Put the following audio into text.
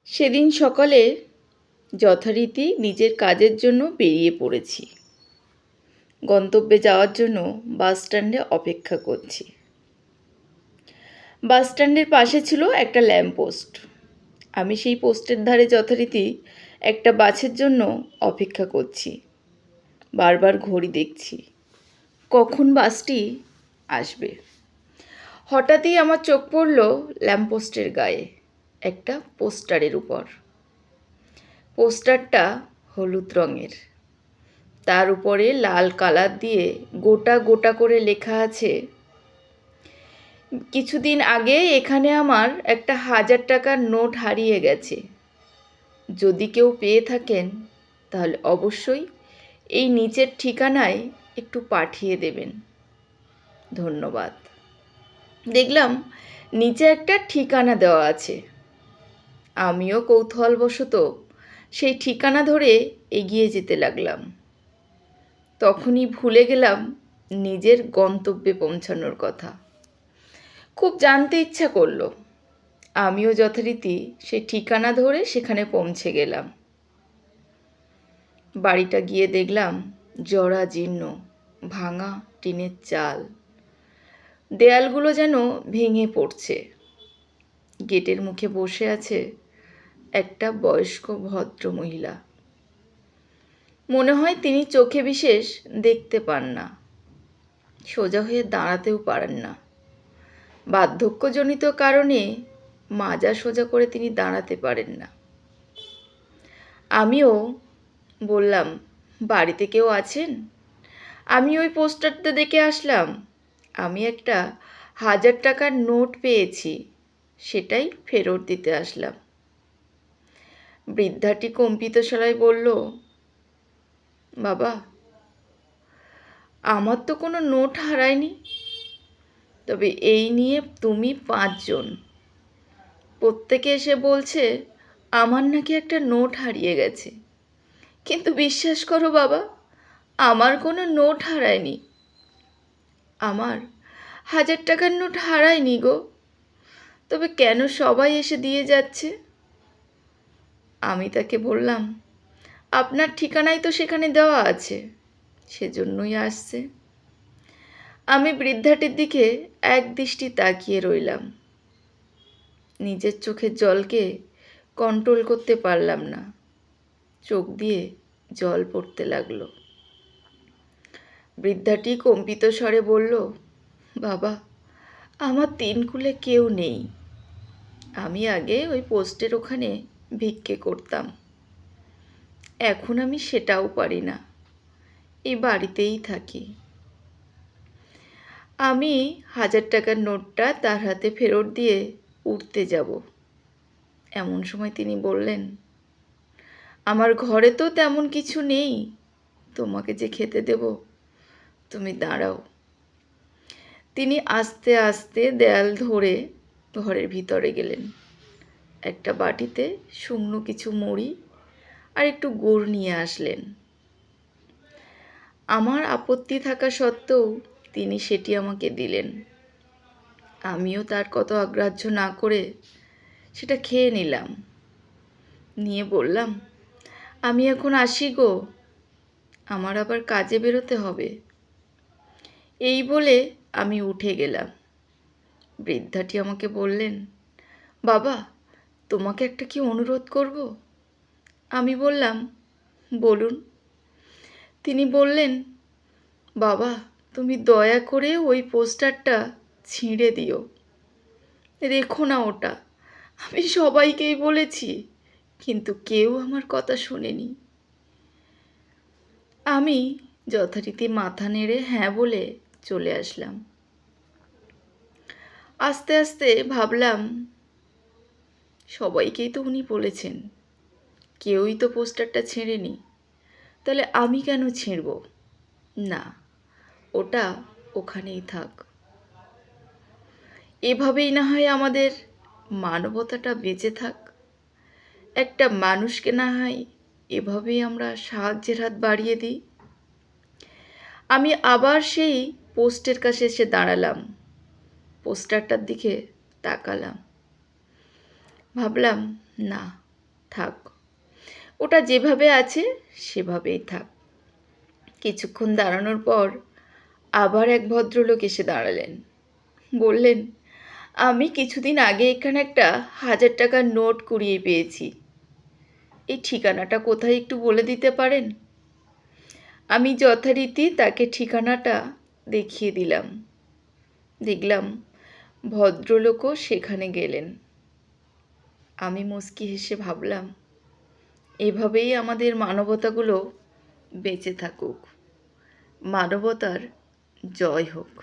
সেদিন সকালে যথারীতি নিজের কাজের জন্য বেরিয়ে পড়েছি। গন্তব্যে যাওয়ার জন্য বাস স্ট্যান্ডে অপেক্ষা করছি। বাস স্ট্যান্ডের পাশে ছিল একটা ল্যাম্পপোস্ট। আমি সেই পোস্টের ধারে যথারীতি একটা বাসের জন্য অপেক্ষা করছি। বারবার ঘড়ি দেখছি কখন বাসটি আসবে। হঠাৎই আমার চোখ পড়ল ল্যাম্পপোস্টের গায়ে একটা পোস্টারের উপর। পোস্টারটা হলুদ রঙের, তার উপরে লাল কালার দিয়ে গোটা গোটা করে লেখা আছে, কিছুদিন আগে এখানে আমার একটা 1000 টাকার নোট হারিয়ে গেছে। যদি কেউ পেয়ে থাকেন তাহলে অবশ্যই এই নিচের ঠিকানায় একটু পাঠিয়ে দেবেন, ধন্যবাদ। দেখলাম নিচে একটা ঠিকানা দেওয়া আছে। আমিও কৌতূহলবশত সেই ঠিকানা ধরে এগিয়ে যেতে লাগলাম। তখনই ভুলে গেলাম নিজের গন্তব্যে পৌঁছানোর কথা। খুব জানতে ইচ্ছা করলো। আমিও যথারীতি সেই ঠিকানা ধরে সেখানে পৌঁছে গেলাম। বাড়িটা গিয়ে দেখলাম জরাজীর্ণ, ভাঙা টিনের চাল, দেয়ালগুলো যেন ভেঙে পড়ছে। গেটের মুখে বসে আছে একটা বয়স্ক ভদ্র মহিলা। মনে হয় তিনি চোখে বিশেষ দেখতে পান না, সোজা হয়ে দাঁড়াতেও পারেন না। বার্ধক্যজনিত কারণে মাজা সোজা করে তিনি দাঁড়াতে পারেন না। আমিও বললাম, বাড়িতে কেউ আছেন? আমি ওই পোস্টারটা দেখে আসলাম। আমি একটা 1000 টাকার নোট পেয়েছি, সেটাই ফেরত দিতে আসলাম। বৃদ্ধাটি কম্পিত স্বরায় বলল, বাবা, আমার তো কোনো নোট হারায়নি, তবে এই নিয়ে তুমি 5 জন প্রত্যেকে এসে বলছে আমার নাকি একটা নোট হারিয়ে গেছে। কিন্তু বিশ্বাস করো বাবা, আমার কোনো নোট হারায়নি। আমার 1000 টাকার নোট হারায়নি গো। তবে কেন সবাই এসে দিয়ে যাচ্ছে? আমি তাকে বললাম, আপনার ঠিকানাই তো সেখানে দেওয়া আছে, সেজন্যই আসছে। আমি বৃদ্ধাটির দিকে এক দৃষ্টি তাকিয়ে রইলাম। নিজের চোখের জলকে কন্ট্রোল করতে পারলাম না, চোখ দিয়ে জল পড়তে লাগলো। বৃদ্ধাটি কম্পিত স্বরে বলল, বাবা, আমার 3 কুলে কেউ নেই। আমি আগে ওই পোস্টের ওখানে ভিক্ষে করতাম, এখন আমি সেটাও পারি না, এই বাড়িতেই থাকি। আমি 1000 টাকার নোটটা তার হাতে ফেরত দিয়ে উঠতে যাব, এমন সময় তিনি বললেন, আমার ঘরে তো তেমন কিছু নেই, তোমাকে যে খেতে দেব, তুমি দাঁড়াও। তিনি আস্তে আস্তে দেয়াল ধরে ঘরের ভিতরে গেলেন। একটা বাটিতে শুকনো কিছু মুড়ি আর একটু গুড় নিয়ে আসলেন। আমার আপত্তি থাকা সত্ত্বেও তিনি সেটি আমাকে দিলেন। আমিও তার কত অগ্রাহ্য না করে সেটা খেয়ে নিলাম। নিয়ে বললাম, আমি এখন আসি গো, আমার আবার কাজে বেরোতে হবে। এই বলে আমি উঠে গেলাম। বৃদ্ধাটি আমাকে বললেন, বাবা, তোমাকে একটা কি অনুরোধ করব? আমি বললাম, বলুন। তিনি বললেন, বাবা, তুমি দয়া করে ওই পোস্টারটা ছিঁড়ে দিও, রেখো না ওটা। আমি সবাইকেই বলেছি, কিন্তু কেউ আমার কথা শোনেনি। আমি যথারীতি মাথা নেড়ে হ্যাঁ বলে চলে আসলাম। আস্তে আস্তে ভাবলাম, সবাইকেই তো উনি বলেছেন, কেউই তো পোস্টারটা ছেঁড়েনি, তাহলে আমি কেন ছিঁড়ব? না, ওটা ওখানেই থাক। এভাবেই না হয় আমাদের মানবতাটা বেঁচে থাক। একটা মানুষকে না হয় এভাবেই আমরা সাহায্যের হাত বাড়িয়ে দিই। আমি আবার সেই পোস্টের কাছে এসে দাঁড়ালাম, পোস্টারটার দিকে তাকালাম। ভাবলাম, না, থাক, ওটা যেভাবে আছে সেভাবেই থাক। কিছুক্ষণ দাঁড়ানোর পর আবার এক ভদ্রলোক এসে দাঁড়ালেন। বললেন, আমি কিছুদিন আগে এখানে একটা 1000 টাকার নোট কুড়িয়ে পেয়েছি। এই ঠিকানাটা কোথায় একটু বলে দিতে পারেন? আমি যথারীতি তাকে ঠিকানাটা দেখিয়ে দিলাম। দেখলাম ভদ্রলোকও সেখানে গেলেন। আমি মুচকি হেসে ভাবলাম, এভাবেই আমাদের মানবতাগুলো বেঁচে থাকুক। মানবতার জয় হোক।